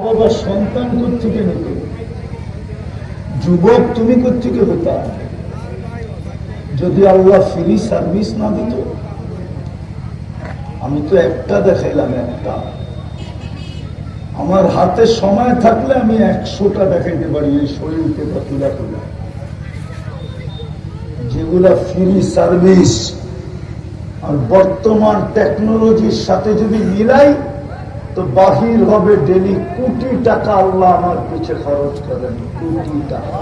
বাবা সন্তান কোত্থেকে নিত? যুবক তুমি কোত্থেকে হতা যদি আল্লাহ ফ্রি সার্ভিস না দিত? আমি তো একটা দেখাইলাম, একটা। আমার হাতে সময় থাকলে আমি 100টা দেখাইতে পারি এই শরীরকে তুলা তুলা, যেগুলা ফ্রি সার্ভিস। আর বর্তমান টেকনোলজির সাথে যদি মিলাই তো বাহির হবে ডেলি কোটি টাকা আল্লাহ আমার পিছে খরচ করেন, কোটি টাকা।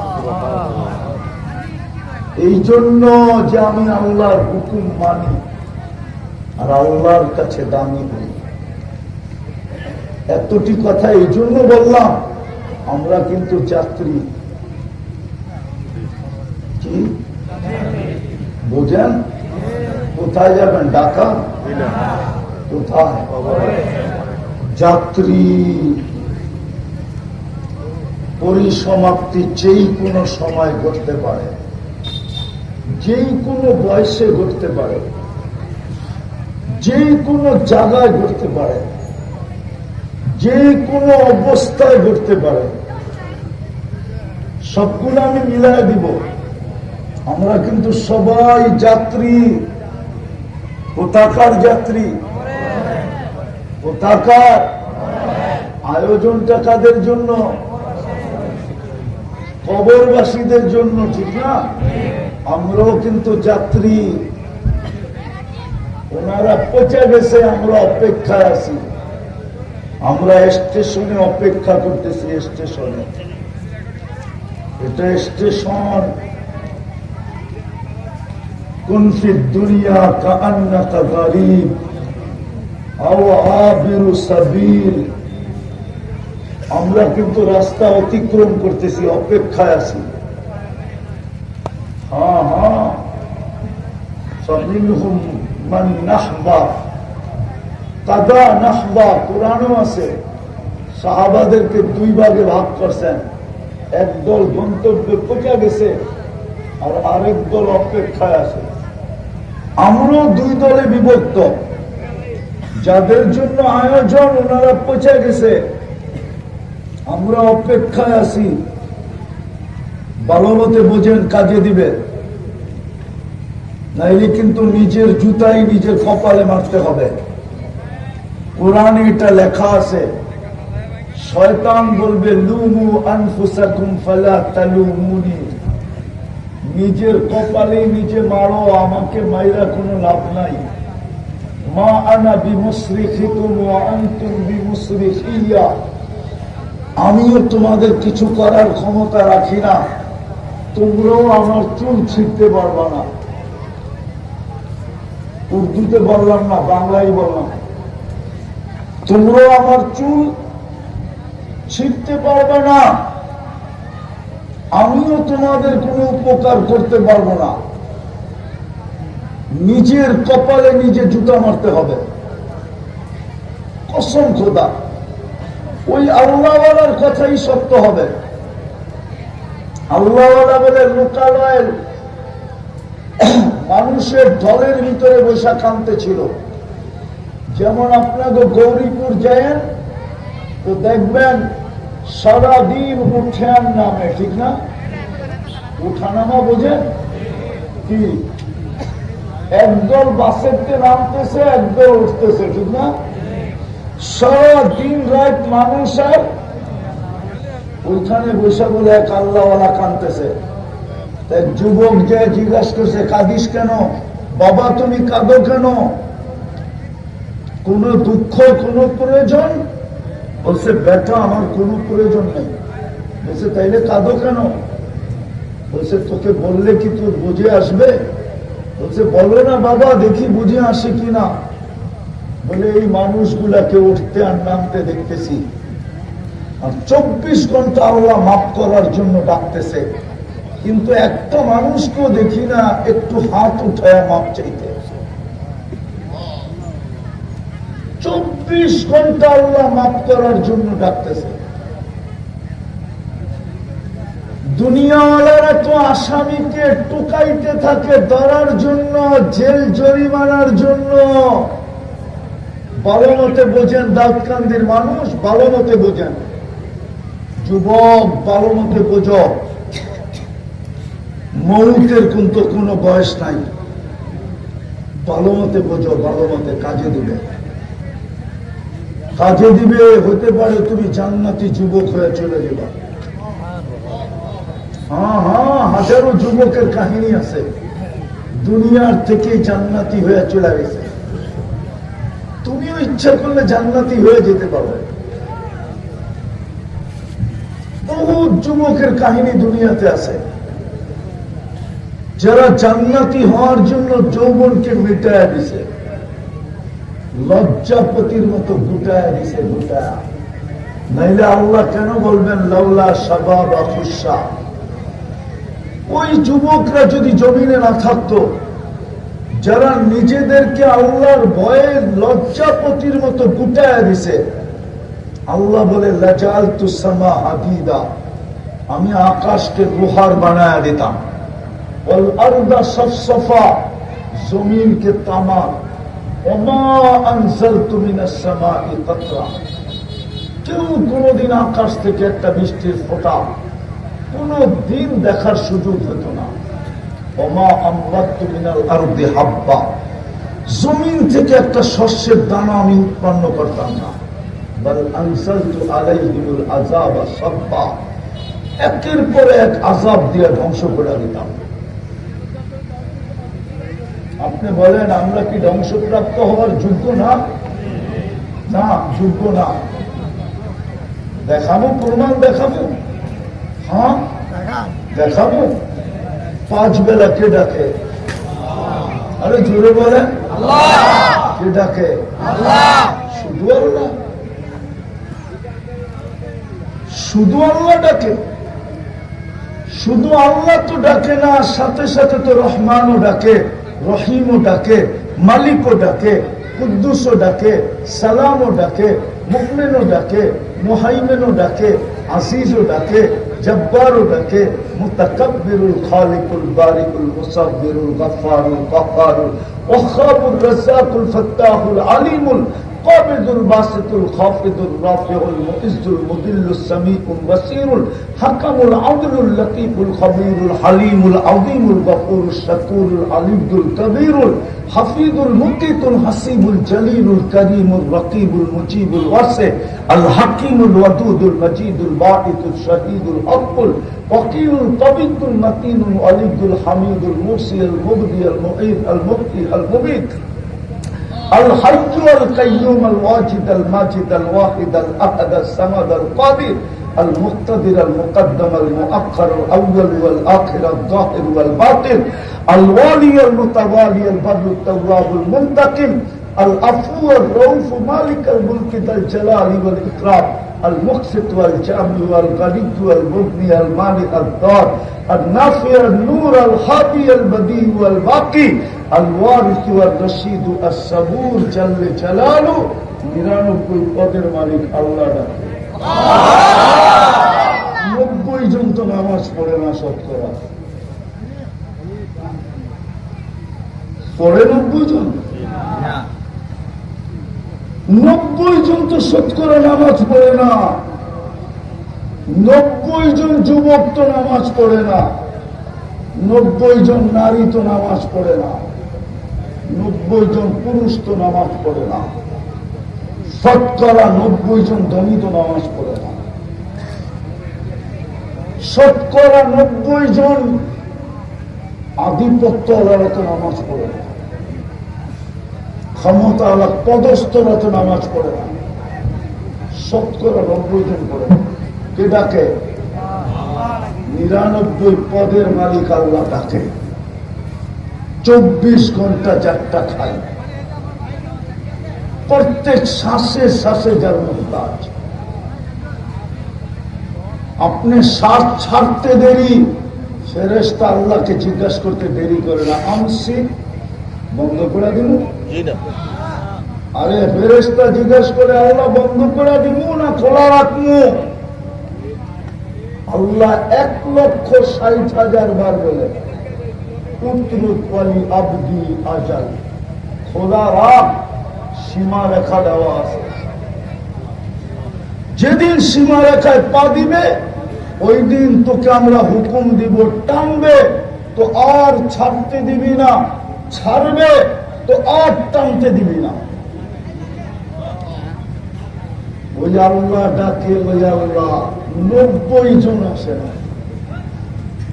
এই জন্য যে আমি আল্লাহর হুকুম মানি আর আল্লাহর কাছে দামি হই। এতটি কথা এই জন্য বললাম, আমরা কিন্তু যাত্রী। কি বোঝেন? কোথায় যাবেন? ঢাকা? কোথায়? যাত্রী। পরিসমাপ্তি যেই কোনো সময় ঘটতে পারে, যেই কোনো বয়সে ঘটতে পারে, যেই কোনো জায়গায় ঘটতে পারে, যে কোনো অবস্থায় ঘটতে পারে। সবগুলো আমি মিলাই দিব। আমরা কিন্তু সবাই যাত্রী। কোথাকার যাত্রী? কোথাকার? আয়োজনটা কাদের জন্য? কবরবাসীদের জন্য, ঠিক না? আমরাও কিন্তু যাত্রী। ওনারা পৌঁছে গেছে, আমরা অপেক্ষায় আছি। আমরা স্টেশনে অপেক্ষা করতেছি। স্টেশনে, এটা স্টেশন। কুন ফি দুনিয়া কাআন্নাকা গারিব আও আবিরু সাবিল। আমরা কিন্তু রাস্তা অতিক্রম করতেছি, অপেক্ষায় আছি। হ্যাঁ হ্যাঁ, ফামিনহুম মান নাহবা কাদা নাহবা। কোরআনও আছে, সাহাবাদেরকে 2 ভাগে ভাগ করছেন। একদল গন্তব্যে পৌঁছে গেছে আর আরেক দল অপেক্ষায় আছে। আমরাও 2 দলে বিভক্ত। যাদের জন্য আয়োজন ওনারা পৌঁছে গেছে, আমরা অপেক্ষায় আছি। ভালো মতে বোঝেন, কাজে দিবে, নাইলে কিন্তু নিজের জুতাই নিজের কপালে মারতে হবে। কোরআনে এটা লেখা আছে। শয়তান বলবে লুমু আনফুসাকুম ফালা তালুমুনি। নিজের কপালে নিজে মারো, আমাকে মাইরা কোনো লাভ নাই। মা আনা বিমুসরিখিকুম ওয়া আনতুম বিমুসরিখিয়া। আমিও তোমাদের কিছু করার ক্ষমতা রাখি না, তোমরাও আমার চুল ছিঁড়তে পারবা না। উর্দুতে বললাম না, বাংলায় বললাম। তোমরাও আমার চুল ছিঁড়তে পারবে না, আমিও তোমাদের কোনো উপকার করতে পারবো না। নিজের কপালে নিজে জুতা মারতে হবে। কসম খোদা, ওই আল্লাহওয়ালার কথাই সত্য হবে। আল্লাহওয়ালা বলে লোকালয়ের মানুষের ঢলের ভিতরে বৈশা কানতে ছিল। যেমন আপনাকে গৌরীপুর যায়েন তো দেখবেন সারাদিন উঠান নামে, ঠিক না? উঠানামা বোঝেন কি? একদল বাসেতে নামতেছে, একদল উঠতেছে, ঠিক না? সারাদিন রাত মানুষ আর ওইখানে বসে বলে এক আল্লাহওয়ালা কানতেছে। এক যুবক যে জিজ্ঞাসা করছে, কাঁদিস কেন বাবা, তুমি কাঁদো কেন? কোন দুঃখ, কোন প্রয়োজন? বলছে বেটা আমার কোনো প্রয়োজন নেই। বলছে তাইলে কাঁদো কেন? বলছে তোকে বললে কি তোর বুঝে আসবে? বলছে বলো না বাবা, দেখি বুঝে আসে কিনা। বলে এই মানুষগুলাকে উঠতে আর নামতে দেখতেছি, আর 24 ঘন্টা আল্লাহ মাফ করার জন্য ডাকতেছে, কিন্তু একটা মানুষকেও দেখি না একটু হাত উঠায় মাপ চাইতে। 24 ঘন্টা আল্লাহ মাফ করার জন্য ডাকতেছে। দুনিয়াওয়ালারা তো আসামিকে টুকাইতে থাকে ধরার জন্য, জেল জরিমানার জন্য। ভালো মতে বোঝেন, দাউদকান্দির মানুষ ভালো মতে বোঝেন। যুবক ভালো মতে বোঝ, মৌতের কিন্তু কোনো বয়স নাই। ভালো মতে বোঝো, ভালো মতে কাজে দিবে, কাজে দিবে। হতে পারে তুমি জান্নাতি যুবক হয়ে চলে যাবা। হ্যাঁ হ্যাঁ, হাজারো যুবকের কাহিনী আছে দুনিয়ার থেকে জান্নাতি হয়ে চলে গেছে। তুমিও ইচ্ছা করলে জান্নাতি হয়ে যেতে পারবে। বহু যুবকের কাহিনী দুনিয়াতে আছে যারা জান্নাতি হওয়ার জন্য যৌবনকে মিটায় দিছে, লজ্জাপতির মতো গুটায় দিছে, গুটায়। নাইলে আল্লাহ কেন বলবেন লাউলা শাবাব আখুশা? ওই যুবকরা যদি জমিনে না থাকতো, যারা নিজেদেরকে আল্লাহর ভয়ে লজ্জাপতির মতো গুটায় দিছে, আল্লাহ বলে লাজালতু সামা হাদিদা, আমি আকাশকে লোহার বানায় দিতাম, ওয়াল আরদা সাফসাফা, জমিনকে তামা, ওমা আনজালতু মিনাস সামাই কাতরা, কেউ কোনদিন আকাশ থেকে একটা বৃষ্টির ফোঁটা কোনদিন দেখার সুযোগ হতো না। ওমা আমবাততু মিনাল আরদি হাব্বা, জমিন থেকে একটা শস্যের দানা আমি উৎপন্ন করতাম না। বাল আনজালতু আলাইহিমুল আযাবা সাব্বা, একের পর এক আযাব দিয়ে ধ্বংস করে দিতাম। আপনি বলেন আমরা কি ধ্বংসপ্রাপ্ত হওয়ার যোগ্য না? না, যোগ্য না। দেখাবো, প্রমাণ দেখাবো। হ্যাঁ দেখাবো। 5 বেলা কে ডাকে? আরে জোরে বলেন, কে ডাকে? শুধু আল্লাহ, শুধু আল্লাহ ডাকে। শুধু আল্লাহ তো ডাকে না, সাথে সাথে তো রহমানও ডাকে, রহিমও ডাকে, মালিকও ডাকে, কুদ্দুসও ডাকে, সালামও ডাকে, মুমিনও ডাকে, মুহাইমিনও ডাকে, আসিজও ডাকে, জব্বারও ডাকে, মুতাকাব্বিরুল খালিকুল বারিকুল মুসাব্বিরুল গফফারুল কাহ্হারুল ওয়াহ্হাবুর রাজ্জাকুল ফাত্তাহুল আলিমুল কাবিদুল বাসিতুল খাফিদুর রাফিউল মুইজ্জুল মুদিল্লুস সামিউল বাসীরুল হাকামুল আদলুল লতীফুল খবীরুল হালিমুল আযীমুল গফুরুশ শাকুরুল আলিয়ুল কবীরুল হাফিজুল মুকিতুল হাসিবুল জলিলুল করিমুর রকিবুল মুজিবুল ওয়াসি আল হাকিমুল ওয়াদুদুল মজিদুল বাঈতুল শাহীদুল হকুল ওয়াকিলুল কবিতুল মতিনুল আলিয়ুল হামিদুল মুরসিল মুবদি আল মুঈদ আল মুবতি আল মুবীত الحي القيوم الواجد الماجد الواحد الأحد الصمد القادر المقتدر المقدم المؤخر الأول والآخر الظاهر والباطن الوالي المتوالي البر التواب المنتقم العفو الرؤوف مالك الملك ذا الجلال والإكرام المقسط والجامع والغني والمغني المانع الضار النافع النور الهادي البديع والباقي الوارث والرشيد الصبور جل جلاله 99 পদের মালিক আল্লাহ ডাকে। 90 জন তো নামাজ পড়ে না, শতকরা পড়ে 90 জন? 90 জন তো শতকরা নামাজ পড়ে না। 90 জন যুবক তো নামাজ পড়ে না। 90 জন নারী তো নামাজ পড়ে না। 90 জন পুরুষ তো নামাজ পড়ে না। শতকরা 90 জন ধনী তো নামাজ পড়ে না। শতকরা 90 জন আধিপত্যওয়ালারা তো নামাজ পড়ে না। ক্ষমতাওয়ালা পদস্থরা তো নামাজ পড়ে না। শতকরা 90 জন পড়ে। কে ডাকে? 99 পদের মালিক আল্লাহ ডাকে। 24 ঘন্টা যাত্রা খায়, প্রত্যেক শ্বাসে শ্বাসে যার মুহতাজ। আপনি শ্বাস ছাড়তে দেরি, ফেরেশতা আল্লাহকে জিজ্ঞাসা করতে দেরি করে না, আমসি বন্ধ করে দিন। আরে ফেরেশতা জিজ্ঞাসা করে আল্লাহ বন্ধ করে দিব না খোলা রাখবো? আল্লাহ 1,60,000 বার বলে আবদি আজাল, খোলা রাখ, সীমা রেখা দেওয়া আছে। যেদিন সীমারেখায় পা দিবে ওই দিন তোকে আমরা হুকুম দিব, টানবে তো আর ছাড়তে দিবি না, ছাড়বে তো আর টানতে দিবি না। ওই আল্লাহ ডাকে, ওই আল্লাহ 90 জন আসে না,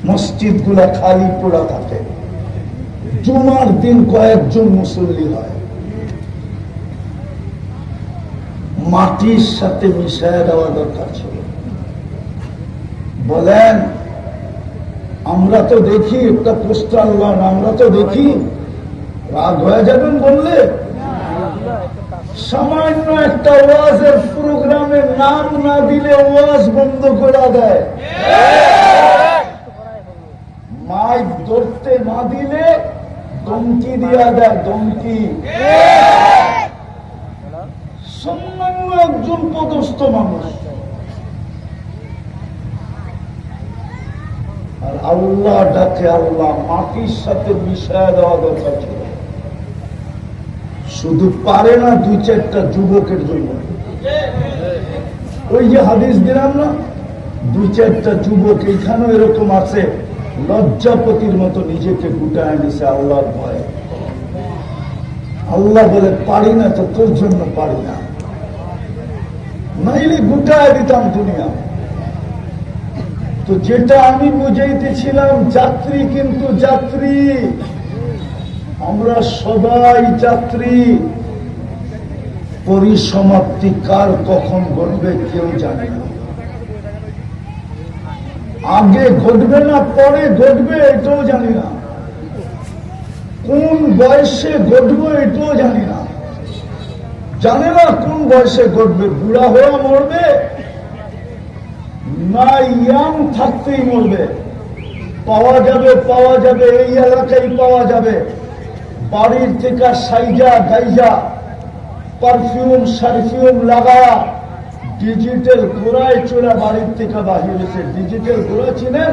মসজিদ গুলা খালি পড়া থাকে, জুমার দিন কয়েকজন মুসল্লি হয়। মাটির সাথে মিশায় দেওয়া দরকার ছিল। বলেন আমরা তো দেখি একটা পোস্টার লান, আমরা তো দেখি, রাগ হয়ে যাবেন বললে? সামান্য একটা ওয়াজের প্রোগ্রামের নাম না দিলে ওয়াজ বন্ধ করে দেয়, মাইক ধরতে না দিলে ধমকি দিয়া দেয়, ধমকি। সামান্য একজন পদস্থ মানুষ, আর আল্লাহ ডাকে আল্লাহ, মাটির সাথে মিশায় দেওয়া দরকার ছিল। শুধু পারে না 2-4টা যুবকের জন্য। ওই যে হাদিস দিলাম না, 2-4টা যুবক এখানেও এরকম আছে, লজ্জাপতির মতো নিজেকে গুটায় নিছে আল্লাহর ভয়ে। আল্লাহ বলে পারি না তো তোর জন্য পারি না, নাইলে গুটায় দিতাম দুনিয়া। তো যেটা আমি বুঝাইতেছিলাম, যাত্রী কিন্তু যাত্রী, আমরা সবাই যাত্রী। পরিসমাপ্তি কার কখন ঘটবে কেউ জানে না। আগে ঘটবে না পরে ঘটবে এটাও জানি না, কোন বয়সে ঘটবে এটাও জানি না। জানে না কোন বয়সে ঘটবে, বুড়া হয়ে মরবে না ইয়াং থাকতেই মরবে। পাওয়া যাবে এই এলাকায় পাওয়া যাবে, বাড়ির থেকে সাইজা গাইজা পারফিউম সারফিউম লাগা ডিজিটাল ঘোড়ায় চলে বাড়ির থেকে বাহির হয়েছে। ডিজিটাল ঘোড়া চিনেন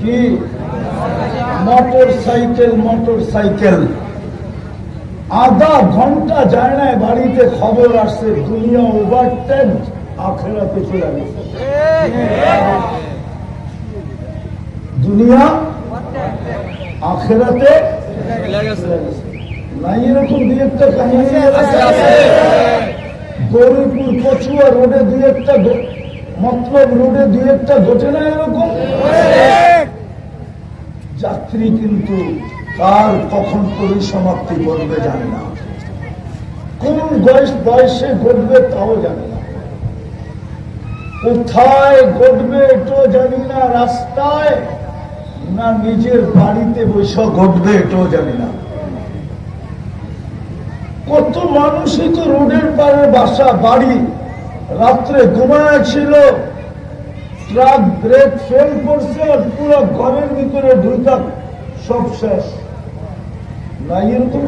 কি? Motor cycle. আধা ঘন্টা যায় না বাড়িতে খবর আসছে দুনিয়া ওভারটেক, আখেরাতে চলে গেছে। দুনিয়া আখেরাতে নাই, এরকম 2-1টা কাহিনী গৌরীপুর কচুয়া রোডে 2-1টা, মতলব রোডে 2-1টা ঘটে না এরকম। যাত্রী কিন্তু কার কখন পরিসমাপ্তি ঘটবে জানে না, কোন বয়সে ঘটবে তাও জানে না, কোথায় ঘটবে এটাও জানি না, রাস্তায় না নিজের বাড়িতে বসে ঘটবে এটাও জানি না। কত মানুষই তো রোডের পারে বাসা বাড়ি, রাত্রে ঘুমায় ছিল, ট্রাক ব্রেক ফেল করছে আর পুরো ঘরের ভিতরে ঢুকা সব শেষ। নাই এরকম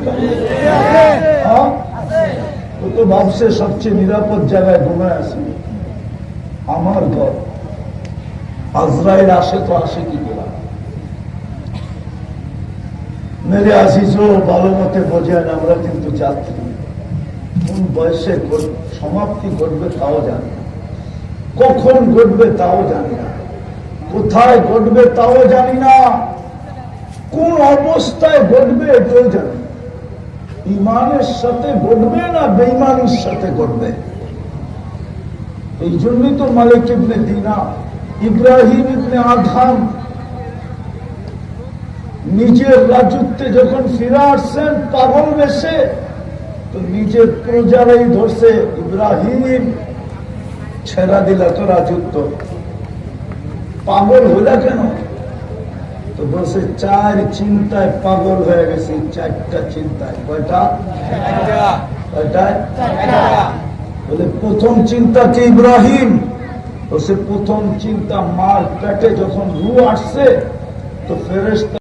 ও তো ভাবছে সবচেয়ে নিরাপদ জায়গায় ঘুমায় আছে। আমার ঘর, আজরাইল আসে তো আসে কি বলা। মেরে আজিজও ভালো মতে বোঝেন, আমরা কিন্তু যাত্রী। কোন বয়সে সমাপ্তি ঘটবে তাও জানি না, কখন ঘটবে তাও জানি না, কোথায় ঘটবে তাও জানি না, কোন অবস্থায় ঘটবে এটাও জানি না। ইমানের সাথে ঘটবে না বেঈমানির সাথে ঘটবে। এই জন্যই তো মালিক ইবনে দিনার, ইব্রাহিম ইবনে আদহাম নিজের রাজত্বে যখন ফিরে আসছেন পাগল বেশে, তো নিজের প্রজারাই ধরছে, ইব্রাহিম ছেড়া দিলা তো রাজত্ব, পাগল হইলা কেন? তো বলছে 4 চিন্তায় পাগল হয়ে গেছে। 4টা চিন্তায়। কয়টা? বলে প্রথম চিন্তা কি ইব্রাহিম? বলছে প্রথম চিন্তা মার পেটে যখন রূহ আসছে তো ফেরেশতা